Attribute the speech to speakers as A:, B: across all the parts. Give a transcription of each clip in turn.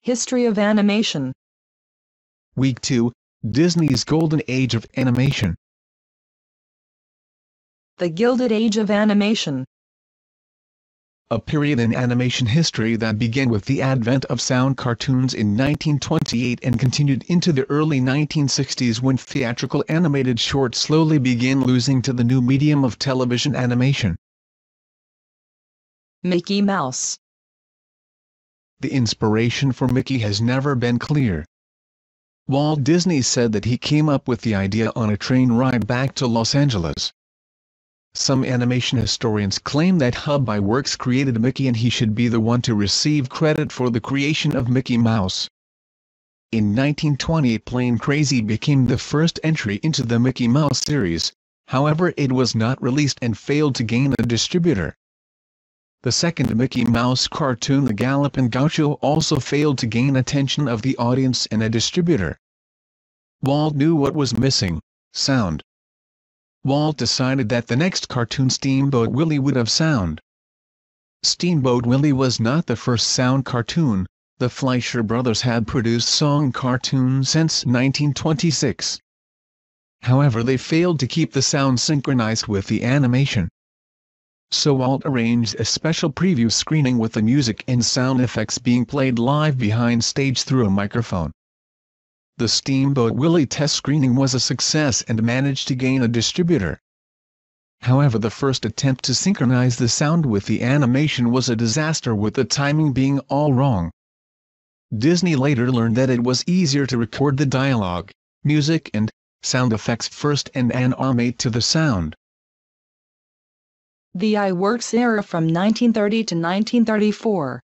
A: History of animation.
B: Week 2, Disney's Golden Age of Animation.
A: The Gilded Age of Animation.
B: A period in animation history that began with the advent of sound cartoons in 1928 and continued into the early 1960s when theatrical animated shorts slowly began losing to the new medium of television animation.
A: Mickey Mouse.
B: The inspiration for Mickey has never been clear. Walt Disney said that he came up with the idea on a train ride back to Los Angeles. Some animation historians claim that Hub-Iwerks created Mickey and he should be the one to receive credit for the creation of Mickey Mouse. In 1920, Plane Crazy became the first entry into the Mickey Mouse series, however it was not released and failed to gain a distributor. The second Mickey Mouse cartoon, The Gallopin' Gaucho, also failed to gain attention of the audience and a distributor. Walt knew what was missing: sound. Walt decided that the next cartoon, Steamboat Willie, would have sound. Steamboat Willie was not the first sound cartoon. The Fleischer brothers had produced song cartoons since 1926. However, they failed to keep the sound synchronized with the animation. So Walt arranged a special preview screening with the music and sound effects being played live behind stage through a microphone. The Steamboat Willie test screening was a success and managed to gain a distributor. However, the first attempt to synchronize the sound with the animation was a disaster, with the timing being all wrong. Disney later learned that it was easier to record the dialogue, music and sound effects first and animate to the sound.
A: The Iwerks era from 1930 to 1934.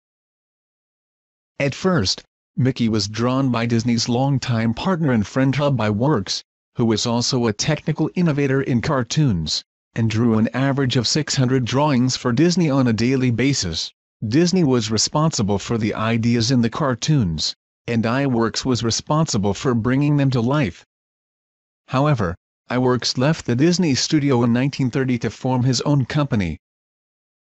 B: At first, Mickey was drawn by Disney's longtime partner and friend Hub-Iwerks, who was also a technical innovator in cartoons, and drew an average of 600 drawings for Disney on a daily basis. Disney was responsible for the ideas in the cartoons, and Iwerks was responsible for bringing them to life. However, Iwerks left the Disney studio in 1930 to form his own company.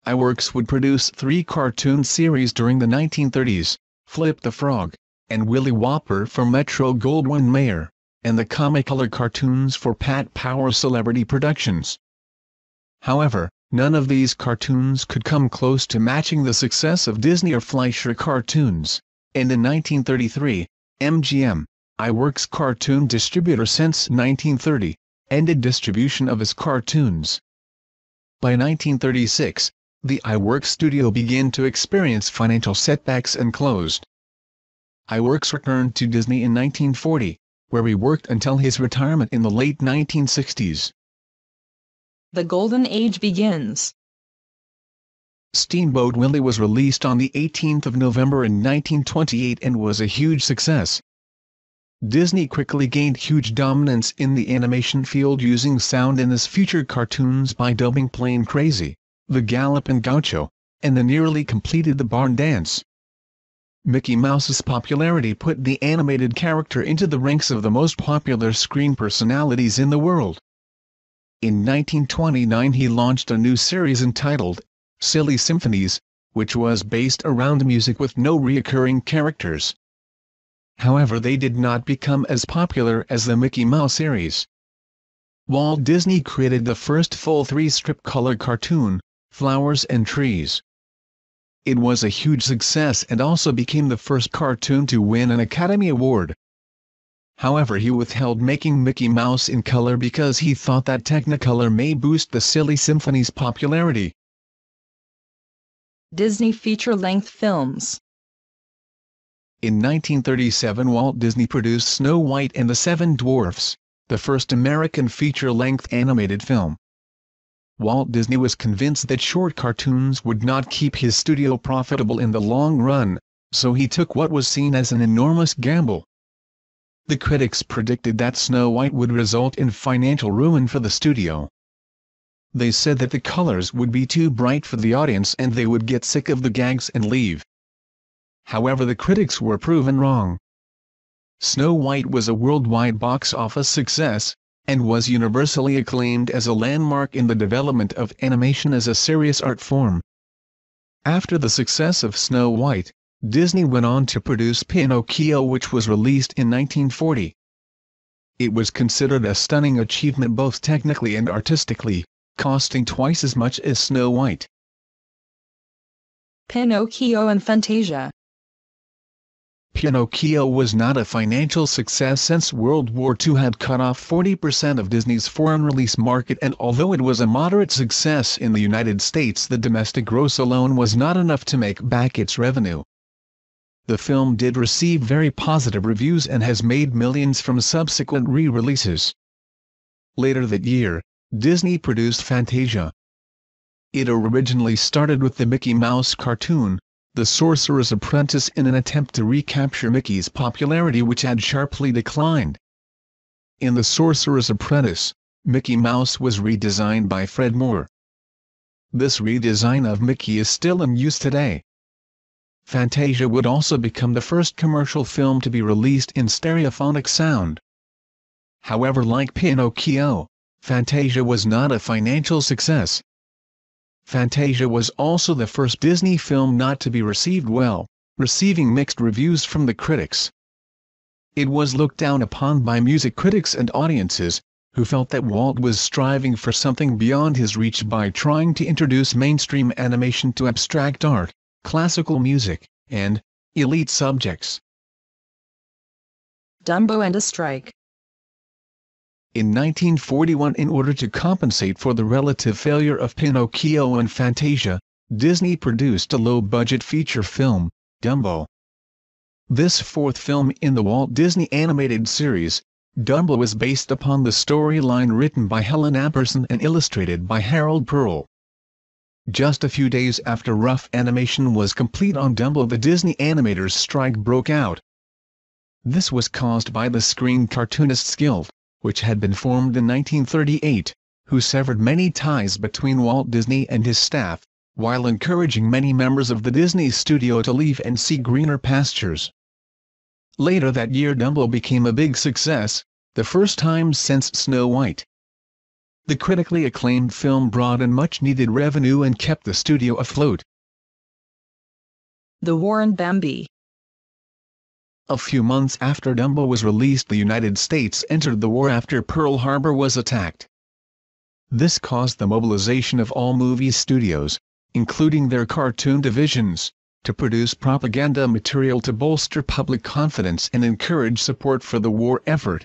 B: Iwerks would produce 3 cartoon series during the 1930s, Flip the Frog, and Willy Whopper for Metro-Goldwyn-Mayer, and the Comicolor cartoons for Pat Power Celebrity Productions. However, none of these cartoons could come close to matching the success of Disney or Fleischer cartoons, and in 1933, MGM, Iwerks' cartoon distributor since 1930, ended distribution of his cartoons. By 1936, the Iwerks studio began to experience financial setbacks and closed. Iwerks returned to Disney in 1940, where he worked until his retirement in the late 1960s.
A: The Golden Age begins.
B: Steamboat Willie was released on the 18th of November in 1928 and was a huge success. Disney quickly gained huge dominance in the animation field using sound in his future cartoons by dubbing Plane Crazy, The Gallopin' Gaucho, and the nearly completed The Barn Dance. Mickey Mouse's popularity put the animated character into the ranks of the most popular screen personalities in the world. In 1929 he launched a new series entitled Silly Symphonies, which was based around music with no recurring characters. However, they did not become as popular as the Mickey Mouse series. Walt Disney created the first full 3-strip color cartoon, Flowers and Trees. It was a huge success and also became the first cartoon to win an Academy Award. However, he withheld making Mickey Mouse in color because he thought that Technicolor may boost the Silly Symphonies' popularity.
A: Disney feature-length films.
B: In 1937, Walt Disney produced Snow White and the Seven Dwarfs, the first American feature-length animated film. Walt Disney was convinced that short cartoons would not keep his studio profitable in the long run, so he took what was seen as an enormous gamble. The critics predicted that Snow White would result in financial ruin for the studio. They said that the colors would be too bright for the audience and they would get sick of the gags and leave. However, the critics were proven wrong. Snow White was a worldwide box office success, and was universally acclaimed as a landmark in the development of animation as a serious art form. After the success of Snow White, Disney went on to produce Pinocchio, which was released in 1940. It was considered a stunning achievement both technically and artistically, costing twice as much as Snow White.
A: Pinocchio and Fantasia.
B: Pinocchio was not a financial success since World War II had cut off 40% of Disney's foreign release market, and although it was a moderate success in the United States, the domestic gross alone was not enough to make back its revenue. The film did receive very positive reviews and has made millions from subsequent re-releases. Later that year, Disney produced Fantasia. It originally started with the Mickey Mouse cartoon, The Sorcerer's Apprentice, in an attempt to recapture Mickey's popularity, which had sharply declined. In The Sorcerer's Apprentice, Mickey Mouse was redesigned by Fred Moore. This redesign of Mickey is still in use today. Fantasia would also become the first commercial film to be released in stereophonic sound. However, like Pinocchio, Fantasia was not a financial success. Fantasia was also the first Disney film not to be received well, receiving mixed reviews from the critics. It was looked down upon by music critics and audiences, who felt that Walt was striving for something beyond his reach by trying to introduce mainstream animation to abstract art, classical music, and elite subjects.
A: Dumbo and a strike.
B: In 1941, in order to compensate for the relative failure of Pinocchio and Fantasia, Disney produced a low-budget feature film, Dumbo. This fourth film in the Walt Disney animated series, Dumbo, was based upon the storyline written by Helen Apperson and illustrated by Harold Pearl. Just a few days after rough animation was complete on Dumbo, the Disney Animators' strike broke out. This was caused by the Screen Cartoonists Guild, which had been formed in 1938, who severed many ties between Walt Disney and his staff, while encouraging many members of the Disney studio to leave and seek greener pastures. Later that year, Dumbo became a big success, the first time since Snow White. The critically acclaimed film brought in much-needed revenue and kept the studio afloat.
A: The War and Bambi.
B: A few months after Dumbo was released, the United States entered the war after Pearl Harbor was attacked. This caused the mobilization of all movie studios, including their cartoon divisions, to produce propaganda material to bolster public confidence and encourage support for the war effort.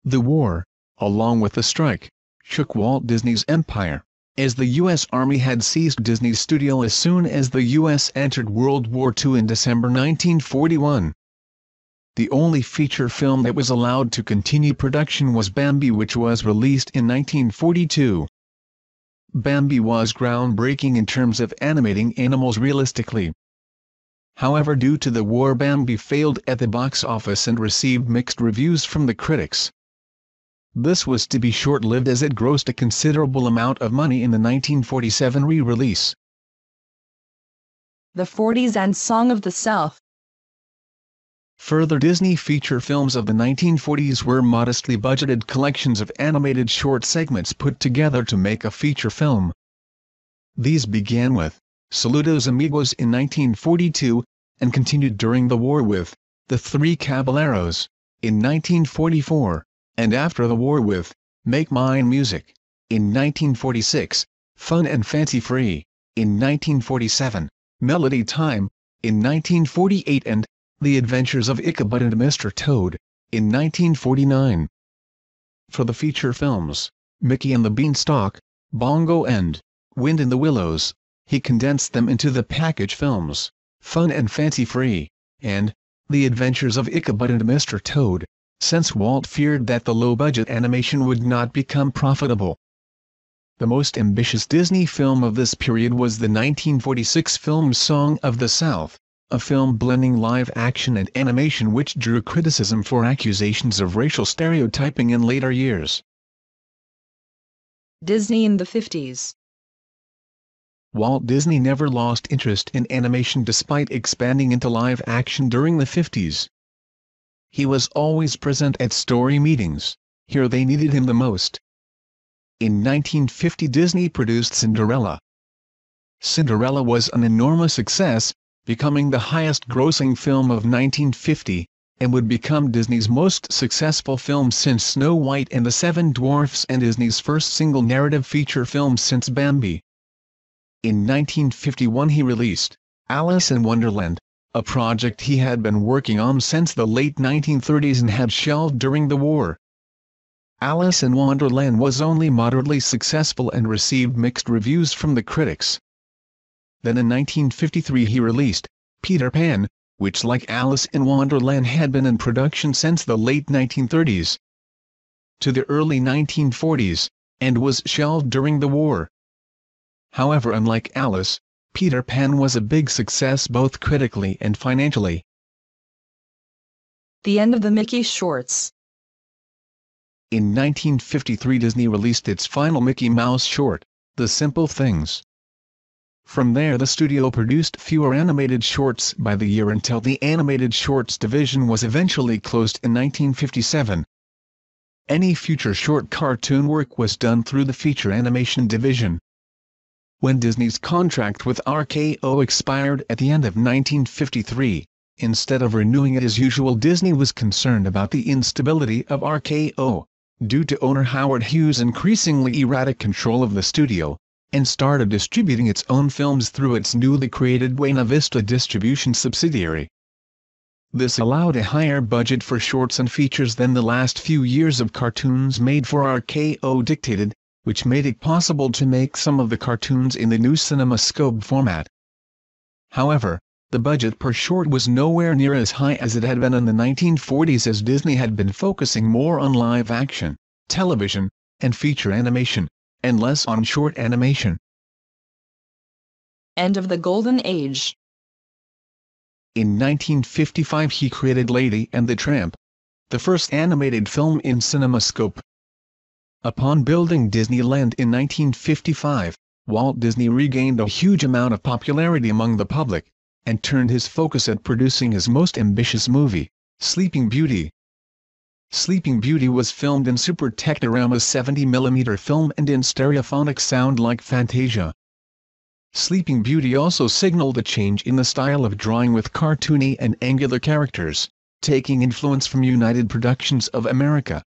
B: The war, along with the strike, shook Walt Disney's empire, as the U.S. Army had seized Disney's studio as soon as the U.S. entered World War II in December 1941. The only feature film that was allowed to continue production was Bambi, which was released in 1942. Bambi was groundbreaking in terms of animating animals realistically. However, due to the war, Bambi failed at the box office and received mixed reviews from the critics. This was to be short-lived, as it grossed a considerable amount of money in the 1947 re-release.
A: The 40s and Song of the South.
B: Further Disney feature films of the 1940s were modestly budgeted collections of animated short segments put together to make a feature film. These began with Saludos Amigos in 1942, and continued during the war with The Three Caballeros in 1944, and after the war with Make Mine Music in 1946, Fun and Fancy Free in 1947, Melody Time in 1948, and The Adventures of Ichabod and Mr. Toad in 1949. For the feature films, Mickey and the Beanstalk, Bongo, and Wind in the Willows, he condensed them into the package films, Fun and Fancy Free, and The Adventures of Ichabod and Mr. Toad, since Walt feared that the low-budget animation would not become profitable. The most ambitious Disney film of this period was the 1946 film Song of the South, a film blending live action and animation which drew criticism for accusations of racial stereotyping in later years.
A: Disney in the 50s.
B: Walt Disney never lost interest in animation despite expanding into live action during the 50s. He was always present at story meetings, here they needed him the most. In 1950, Disney produced Cinderella. Cinderella was an enormous success, becoming the highest-grossing film of 1950, and would become Disney's most successful film since Snow White and the Seven Dwarfs and Disney's first single narrative feature film since Bambi. In 1951 he released Alice in Wonderland, a project he had been working on since the late 1930s and had shelved during the war. Alice in Wonderland was only moderately successful and received mixed reviews from the critics. Then in 1953 he released Peter Pan, which like Alice in Wonderland had been in production since the late 1930s to the early 1940s, and was shelved during the war. However, unlike Alice, Peter Pan was a big success both critically and financially.
A: The end of the Mickey shorts.
B: In 1953 Disney released its final Mickey Mouse short, The Simple Things. From there the studio produced fewer animated shorts by the year until the animated shorts division was eventually closed in 1957. Any future short cartoon work was done through the feature animation division. When Disney's contract with RKO expired at the end of 1953, instead of renewing it as usual, Disney was concerned about the instability of RKO, due to owner Howard Hughes' increasingly erratic control of the studio, and started distributing its own films through its newly created Buena Vista distribution subsidiary. This allowed a higher budget for shorts and features than the last few years of cartoons made for RKO dictated, which made it possible to make some of the cartoons in the new CinemaScope format. However, the budget per short was nowhere near as high as it had been in the 1940s, as Disney had been focusing more on live action, television, and feature animation, and less on short animation.
A: End of the Golden Age.
B: In 1955 he created Lady and the Tramp, the first animated film in CinemaScope. Upon building Disneyland in 1955, Walt Disney regained a huge amount of popularity among the public, and turned his focus at producing his most ambitious movie, Sleeping Beauty. Sleeping Beauty was filmed in Super Technorama 70mm film and in stereophonic sound like Fantasia. Sleeping Beauty also signaled a change in the style of drawing with cartoony and angular characters, taking influence from United Productions of America.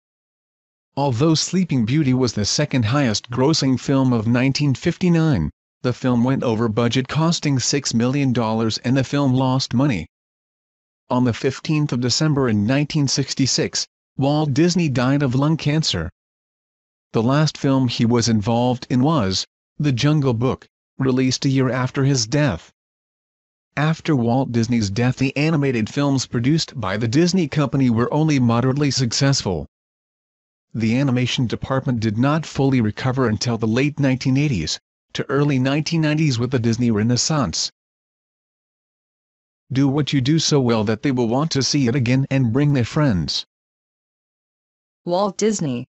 B: Although Sleeping Beauty was the second highest grossing film of 1959, the film went over budget, costing $6 million, and the film lost money. On the 15th of December in 1966, Walt Disney died of lung cancer. The last film he was involved in was The Jungle Book, released a year after his death. After Walt Disney's death, the animated films produced by the Disney Company were only moderately successful. The animation department did not fully recover until the late 1980s to early 1990s with the Disney Renaissance. Do what you do so well that they will want to see it again and bring their friends.
A: Walt Disney.